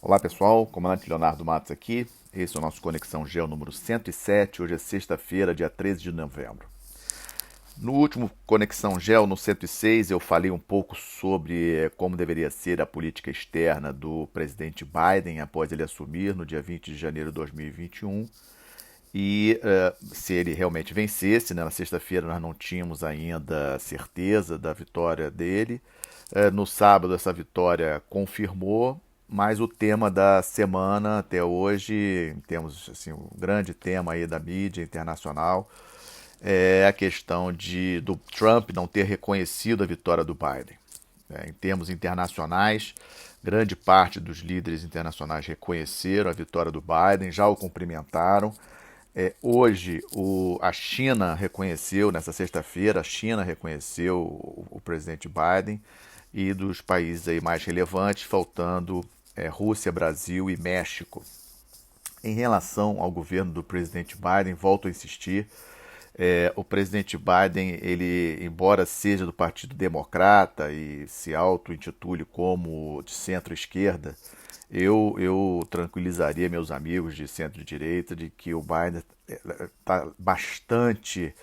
Olá pessoal, comandante Leonardo Matos aqui. Esse é o nosso Conexão Geo número 107. Hoje é sexta-feira, dia 13 de novembro. No último Conexão Geo, no 106, eu falei um pouco sobre como deveria ser a política externa do presidente Biden após ele assumir no dia 20 de janeiro de 2021. Se ele realmente vencesse, né, na sexta-feira nós não tínhamos ainda certeza da vitória dele. No sábado essa vitória confirmou, mas o tema da semana até hoje, temos assim, um grande tema aí da mídia internacional, é a questão do Trump não ter reconhecido a vitória do Biden. Em termos internacionais, grande parte dos líderes internacionais reconheceram a vitória do Biden, já o cumprimentaram. Hoje, a China reconheceu, nessa sexta-feira, a China reconheceu o presidente Biden e dos países aí mais relevantes, faltando Rússia, Brasil e México. Em relação ao governo do presidente Biden, volto a insistir, o presidente Biden, ele, embora seja do Partido Democrata e se auto-intitule como de centro-esquerda, eu tranquilizaria meus amigos de centro-direita de que o Biden está bastante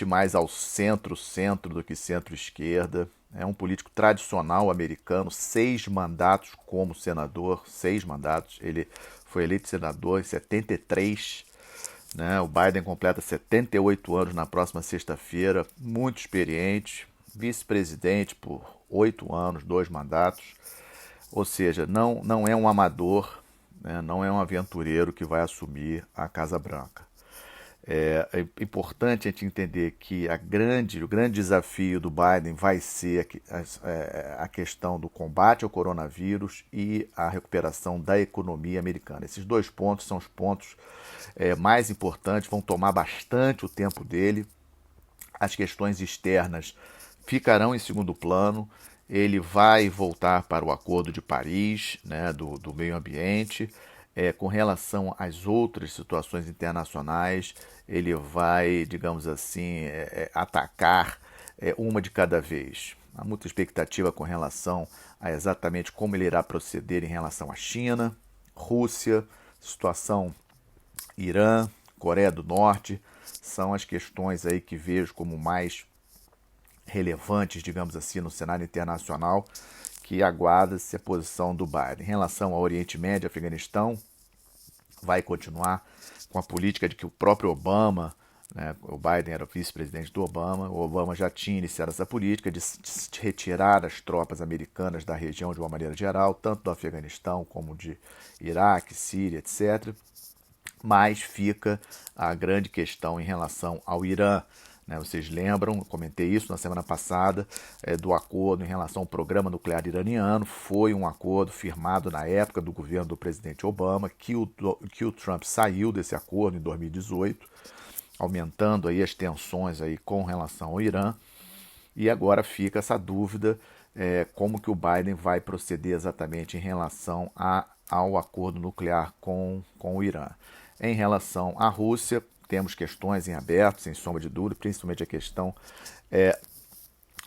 mais ao centro-centro do que centro-esquerda. É um político tradicional americano, 6 mandatos como senador, 6 mandatos. Ele foi eleito senador em 73, né? O Biden completa 78 anos na próxima sexta-feira, muito experiente, vice-presidente por 8 anos, 2 mandatos. Ou seja, não é um amador, né? Não é um aventureiro que vai assumir a Casa Branca. É importante a gente entender que o grande desafio do Biden vai ser a questão do combate ao coronavírus e a recuperação da economia americana. Esses 2 pontos são os pontos mais importantes, vão tomar bastante o tempo dele. As questões externas ficarão em segundo plano. Ele vai voltar para o Acordo de Paris, né, do meio ambiente. Com relação às outras situações internacionais, ele vai, digamos assim, atacar uma de cada vez. Há muita expectativa com relação a exatamente como ele irá proceder em relação à China, Rússia, situação Irã, Coreia do Norte, são as questões aí que vejo como mais relevantes, digamos assim, no cenário internacional, que aguarda-se a posição do Biden. Em relação ao Oriente Médio, Afeganistão, vai continuar com a política de que o próprio Obama, né, o Biden era o vice-presidente do Obama, o Obama já tinha iniciado essa política de retirar as tropas americanas da região de uma maneira geral, tanto do Afeganistão como de Iraque, Síria, etc. Mas fica a grande questão em relação ao Irã. Vocês lembram, eu comentei isso na semana passada, do acordo em relação ao programa nuclear iraniano. Foi um acordo firmado na época do governo do presidente Obama, que o Trump saiu desse acordo em 2018, aumentando aí as tensões aí com relação ao Irã. E agora fica essa dúvida, como que o Biden vai proceder exatamente em relação ao acordo nuclear com o Irã. Em relação à Rússia, temos questões em aberto, sem sombra de dúvida, principalmente a questão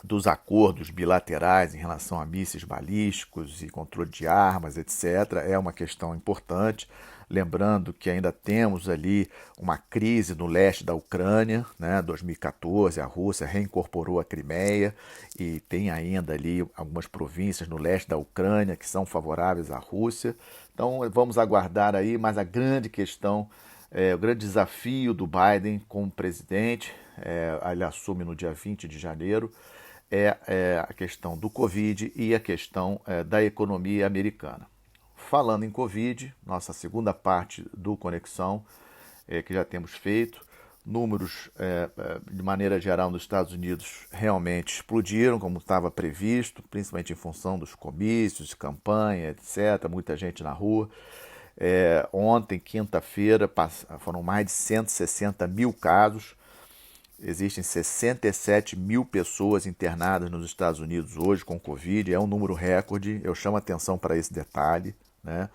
dos acordos bilaterais em relação a mísseis balísticos e controle de armas, etc. É uma questão importante. Lembrando que ainda temos ali uma crise no leste da Ucrânia, né? 2014, a Rússia reincorporou a Crimeia e tem ainda ali algumas províncias no leste da Ucrânia que são favoráveis à Rússia. Então vamos aguardar aí, mas a grande questão, o grande desafio do Biden como presidente, ele assume no dia 20 de janeiro, é a questão do Covid e a questão da economia americana. Falando em Covid, nossa segunda parte do Conexão, que já temos feito, números, de maneira geral, nos Estados Unidos realmente explodiram, como estava previsto, principalmente em função dos comícios, campanha, etc., muita gente na rua. Ontem, quinta-feira, foram mais de 160 mil casos. Existem 67 mil pessoas internadas nos Estados Unidos hoje com Covid, é um número recorde, eu chamo atenção para esse detalhe, né?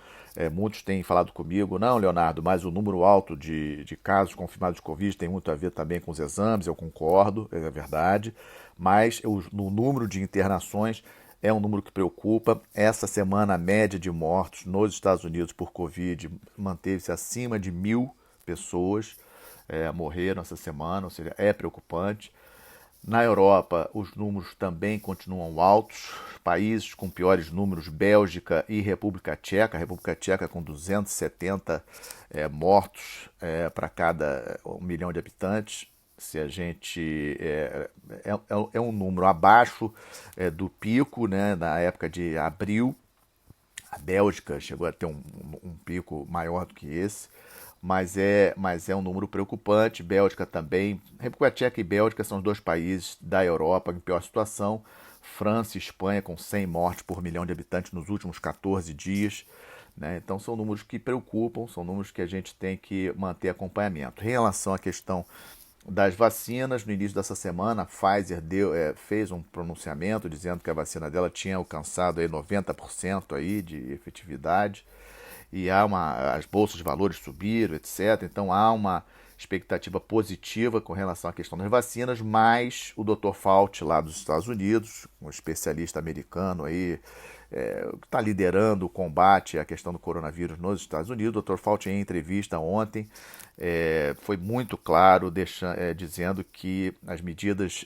Muitos têm falado comigo, não, Leonardo, mas o número alto de casos confirmados de Covid tem muito a ver também com os exames, eu concordo, é verdade, mas no número de internações é um número que preocupa. Essa semana, a média de mortos nos Estados Unidos por Covid manteve-se acima de 1.000 pessoas morreram essa semana, ou seja, é preocupante. Na Europa, os números também continuam altos. Países com piores números, Bélgica e República Tcheca. A República Tcheca com 270 mortos para cada 1 milhão de habitantes. Se a gente é um número abaixo do pico, né, na época de abril. A Bélgica chegou a ter um pico maior do que esse, mas é um número preocupante. Bélgica também. República Tcheca e Bélgica são os dois países da Europa em pior situação. França e Espanha com 100 mortes por 1 milhão de habitantes nos últimos 14 dias. Né? Então são números que preocupam, são números que a gente tem que manter acompanhamento. Em relação à questão das vacinas, no início dessa semana, a Pfizer fez um pronunciamento dizendo que a vacina dela tinha alcançado aí 90% aí de efetividade e as bolsas de valores subiram, etc. Então há uma expectativa positiva com relação à questão das vacinas, mas o Dr. Fauci lá dos Estados Unidos, um especialista americano aí, que está liderando o combate à questão do coronavírus nos Estados Unidos. O Dr. Fauci, em entrevista ontem, foi muito claro, dizendo que as medidas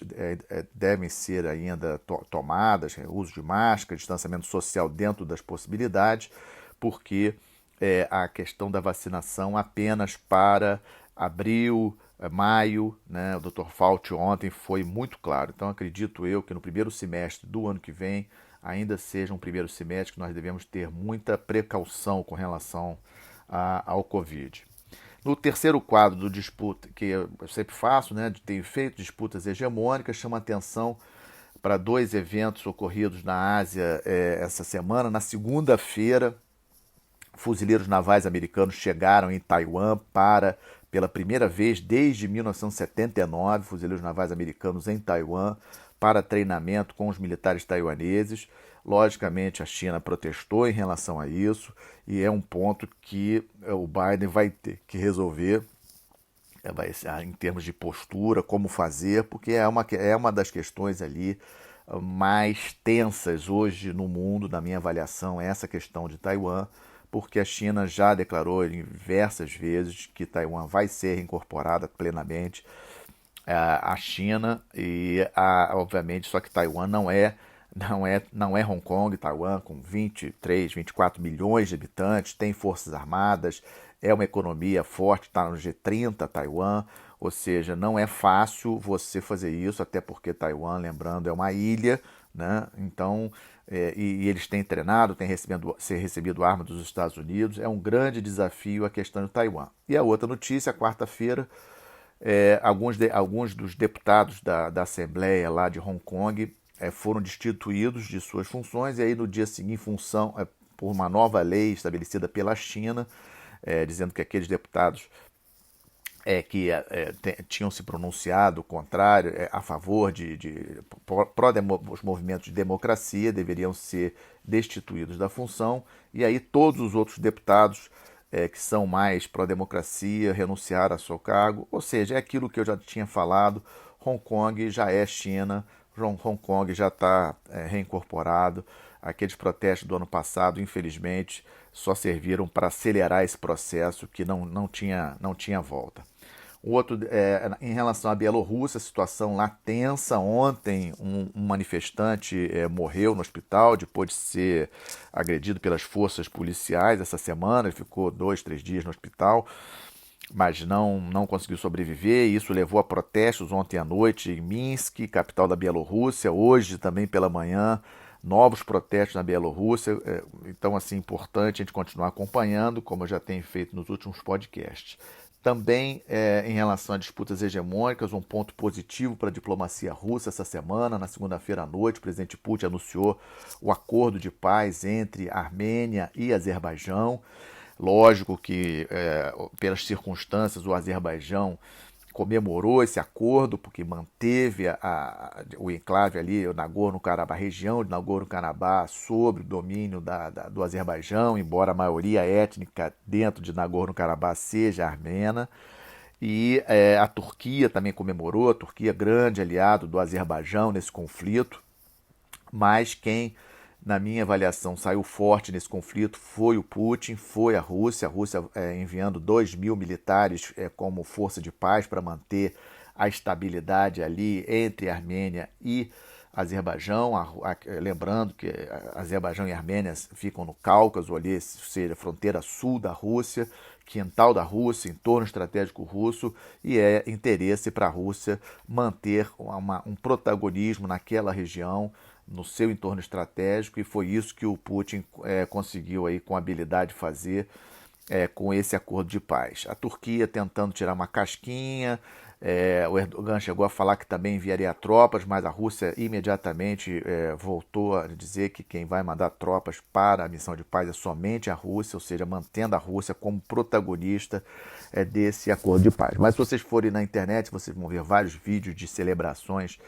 devem ser ainda tomadas, uso de máscara, distanciamento social dentro das possibilidades, porque a questão da vacinação apenas para abril, maio, né? O Dr. Fauci ontem foi muito claro. Então acredito eu que no primeiro semestre do ano que vem ainda seja um primeiro semestre que nós devemos ter muita precaução com relação ao Covid. No terceiro quadro do disputa, que eu sempre faço, né, de ter feito disputas hegemônicas, chama atenção para dois eventos ocorridos na Ásia essa semana. Na segunda-feira, fuzileiros navais americanos chegaram em Taiwan pela primeira vez desde 1979, fuzileiros navais americanos em Taiwan para treinamento com os militares taiwaneses. Logicamente, a China protestou em relação a isso e é um ponto que o Biden vai ter que resolver em termos de postura, como fazer, porque é uma das questões ali mais tensas hoje no mundo, na minha avaliação, é essa questão de Taiwan, porque a China já declarou diversas vezes que Taiwan vai ser incorporada plenamente à China e, obviamente, só que Taiwan não é Hong Kong. Taiwan com 23, 24 milhões de habitantes, tem forças armadas, é uma economia forte, está no G30, Taiwan, ou seja, não é fácil você fazer isso, até porque Taiwan, lembrando, é uma ilha, né? Então, e eles têm treinado, têm recebido armas dos Estados Unidos, é um grande desafio a questão de Taiwan. E a outra notícia, quarta-feira, alguns dos deputados da Assembleia lá de Hong Kong foram destituídos de suas funções, e aí no dia seguinte, em função por uma nova lei estabelecida pela China, dizendo que aqueles deputados que tinham se pronunciado contrário, a favor os movimentos de democracia, deveriam ser destituídos da função, e aí todos os outros deputados que são mais pró-democracia renunciaram ao seu cargo. Ou seja, é aquilo que eu já tinha falado, Hong Kong já é China, Hong Kong já está reincorporado. Aqueles protestos do ano passado, infelizmente, só serviram para acelerar esse processo que não tinha volta. O outro, em relação à Bielorrússia, a situação lá tensa. Ontem, um manifestante morreu no hospital depois de ser agredido pelas forças policiais. Essa semana, ele ficou 2, 3 dias no hospital, mas não conseguiu sobreviver. Isso levou a protestos ontem à noite em Minsk, capital da Bielorrússia. Hoje, também pela manhã, novos protestos na Bielorrússia. Então, assim, importante a gente continuar acompanhando, como eu já tenho feito nos últimos podcasts. Também, em relação a disputas hegemônicas, um ponto positivo para a diplomacia russa essa semana. Na segunda-feira à noite, o presidente Putin anunciou o acordo de paz entre Armênia e Azerbaijão. Lógico que, pelas circunstâncias, o Azerbaijão comemorou esse acordo, porque manteve o enclave ali, o Nagorno-Karabakh, a região de Nagorno-Karabakh, sob o domínio do Azerbaijão, embora a maioria étnica dentro de Nagorno-Karabakh seja armena. E a Turquia também comemorou, a Turquia grande aliado do Azerbaijão nesse conflito, mas quem na minha avaliação, saiu forte nesse conflito foi o Putin, foi a Rússia enviando 2.000 militares como força de paz para manter a estabilidade ali entre a Armênia e Azerbaijão, lembrando que Azerbaijão e Armênia ficam no Cáucaso, ali, ou seja, fronteira sul da Rússia, quintal da Rússia, entorno estratégico russo, e é interesse para a Rússia manter um protagonismo naquela região, no seu entorno estratégico, e foi isso que o Putin conseguiu aí com habilidade fazer com esse acordo de paz. A Turquia tentando tirar uma casquinha, o Erdogan chegou a falar que também enviaria tropas, mas a Rússia imediatamente voltou a dizer que quem vai mandar tropas para a missão de paz é somente a Rússia, ou seja, mantendo a Rússia como protagonista desse acordo de paz. Mas se vocês forem na internet, vocês vão ver vários vídeos de celebrações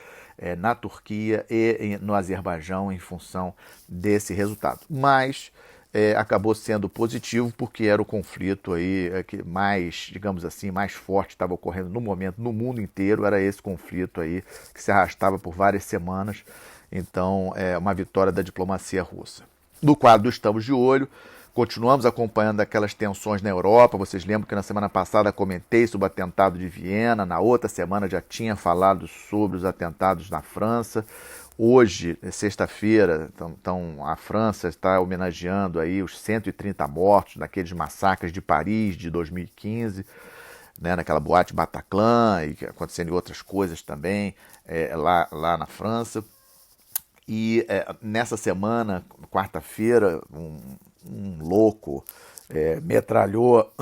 na Turquia e no Azerbaijão em função desse resultado. Mas acabou sendo positivo porque era o conflito aí que mais, digamos assim, mais forte estava ocorrendo no momento no mundo inteiro, era esse conflito aí que se arrastava por várias semanas. Então, uma vitória da diplomacia russa. No quadro Estamos de Olho, continuamos acompanhando aquelas tensões na Europa. Vocês lembram que na semana passada comentei sobre o atentado de Viena, na outra semana já tinha falado sobre os atentados na França. Hoje, sexta-feira, então, a França está homenageando aí os 130 mortos naqueles massacres de Paris de 2015, né, naquela boate Bataclan, e acontecendo outras coisas também lá na França. E nessa semana, quarta-feira, um louco metralhou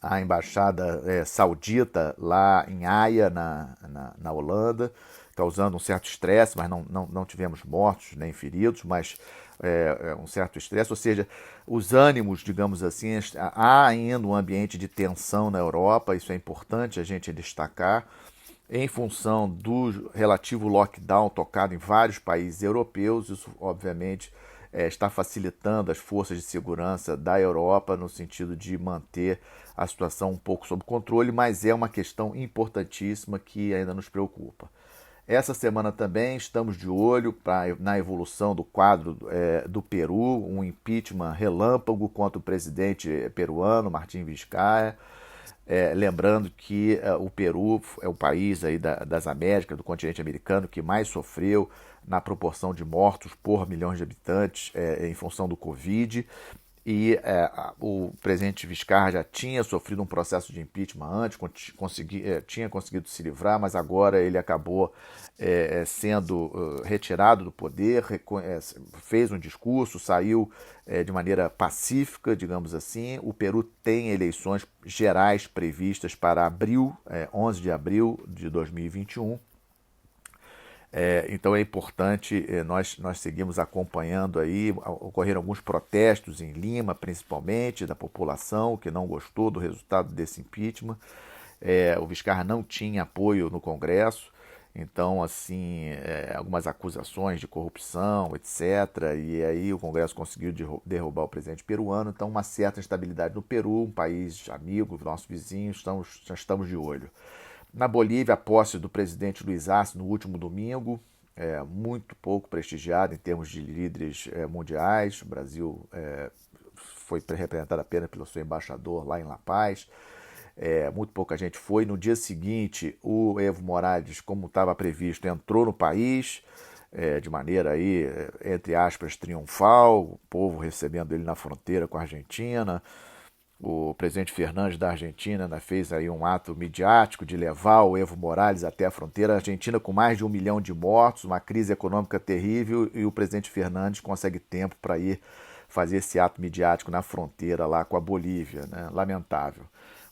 a embaixada saudita lá em Haia, na Holanda, causando um certo estresse, mas não tivemos mortos nem feridos, mas um certo estresse, ou seja, os ânimos, digamos assim, há ainda um ambiente de tensão na Europa, isso é importante a gente destacar, em função do relativo lockdown tocado em vários países europeus. Isso, obviamente, está facilitando as forças de segurança da Europa no sentido de manter a situação um pouco sob controle, mas é uma questão importantíssima que ainda nos preocupa. Essa semana também estamos de olho na evolução do quadro do Peru, um impeachment relâmpago contra o presidente peruano, Martín Vizcarra. Lembrando que o Peru é o país aí das Américas, do continente americano, que mais sofreu na proporção de mortos por milhões de habitantes em função do Covid. E o presidente Vizcarra já tinha sofrido um processo de impeachment antes, tinha conseguido se livrar, mas agora ele acabou sendo retirado do poder, fez um discurso, saiu de maneira pacífica, digamos assim. O Peru tem eleições gerais previstas para 11 de abril de 2021. Então é importante, nós seguimos acompanhando aí, ocorreram alguns protestos em Lima, principalmente, da população que não gostou do resultado desse impeachment. O Vizcarra não tinha apoio no Congresso, então, assim, algumas acusações de corrupção, etc. E aí o Congresso conseguiu derrubar o presidente peruano, então uma certa instabilidade no Peru, um país amigo, nosso vizinho, já estamos de olho. Na Bolívia, a posse do presidente Luiz Arce no último domingo, muito pouco prestigiado em termos de líderes mundiais. O Brasil foi representado apenas pelo seu embaixador lá em La Paz. Muito pouca gente foi. No dia seguinte, o Evo Morales, como estava previsto, entrou no país de maneira aí, entre aspas, triunfal, o povo recebendo ele na fronteira com a Argentina. O presidente Fernandes da Argentina fez aí um ato midiático de levar o Evo Morales até a fronteira. A Argentina com mais de 1 milhão de mortos, uma crise econômica terrível, e o presidente Fernandes consegue tempo para ir fazer esse ato midiático na fronteira lá com a Bolívia, né? Lamentável.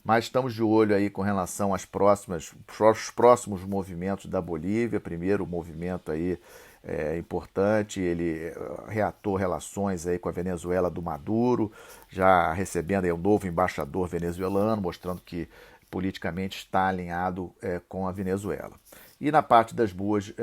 Mas estamos de olho aí com relação aos próximos movimentos da Bolívia. Primeiro, o movimento aí importante, ele reatou relações aí com a Venezuela do Maduro, já recebendo aí um novo embaixador venezuelano, mostrando que politicamente está alinhado com a Venezuela. E na parte das boas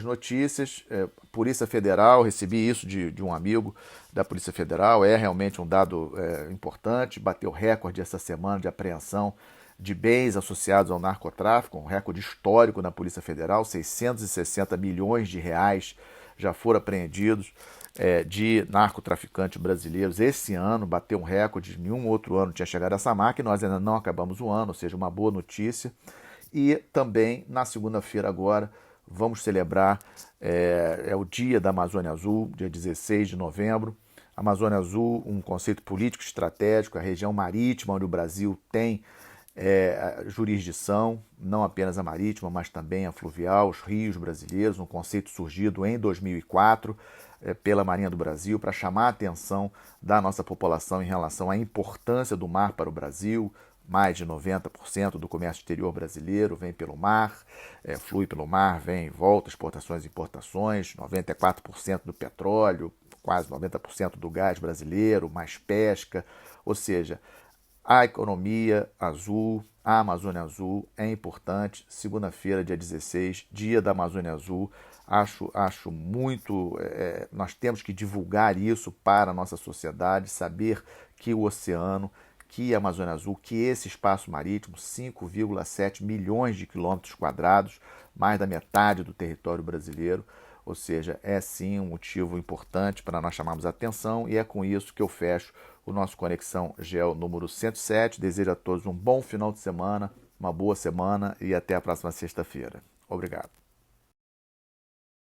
notícias, Polícia Federal, recebi isso de um amigo da Polícia Federal, é realmente um dado importante, bateu recorde essa semana de apreensão de bens associados ao narcotráfico, um recorde histórico na Polícia Federal, 660 milhões de reais já foram apreendidos de narcotraficantes brasileiros esse ano, bateu um recorde, nenhum outro ano tinha chegado a essa marca, e nós ainda não acabamos o ano, ou seja, uma boa notícia. E também, na segunda-feira agora, vamos celebrar, o Dia da Amazônia Azul, dia 16 de novembro. Amazônia Azul, um conceito político estratégico, a região marítima onde o Brasil tem jurisdição, não apenas a marítima, mas também a fluvial, os rios brasileiros, um conceito surgido em 2004 pela Marinha do Brasil para chamar a atenção da nossa população em relação à importância do mar para o Brasil. Mais de 90% do comércio exterior brasileiro vem pelo mar, flui pelo mar, vem e volta, exportações e importações, 94% do petróleo, quase 90% do gás brasileiro, mais pesca, ou seja, a economia azul, a Amazônia Azul é importante. Segunda-feira, dia 16, dia da Amazônia Azul. Acho muito. Nós temos que divulgar isso para a nossa sociedade, saber que o oceano, que a Amazônia Azul, que esse espaço marítimo, 5,7 milhões de quilômetros quadrados, mais da metade do território brasileiro, ou seja, é sim um motivo importante para nós chamarmos a atenção, e é com isso que eu fecho o nosso Conexão Geo número 107. Desejo a todos um bom final de semana, uma boa semana e até a próxima sexta-feira. Obrigado.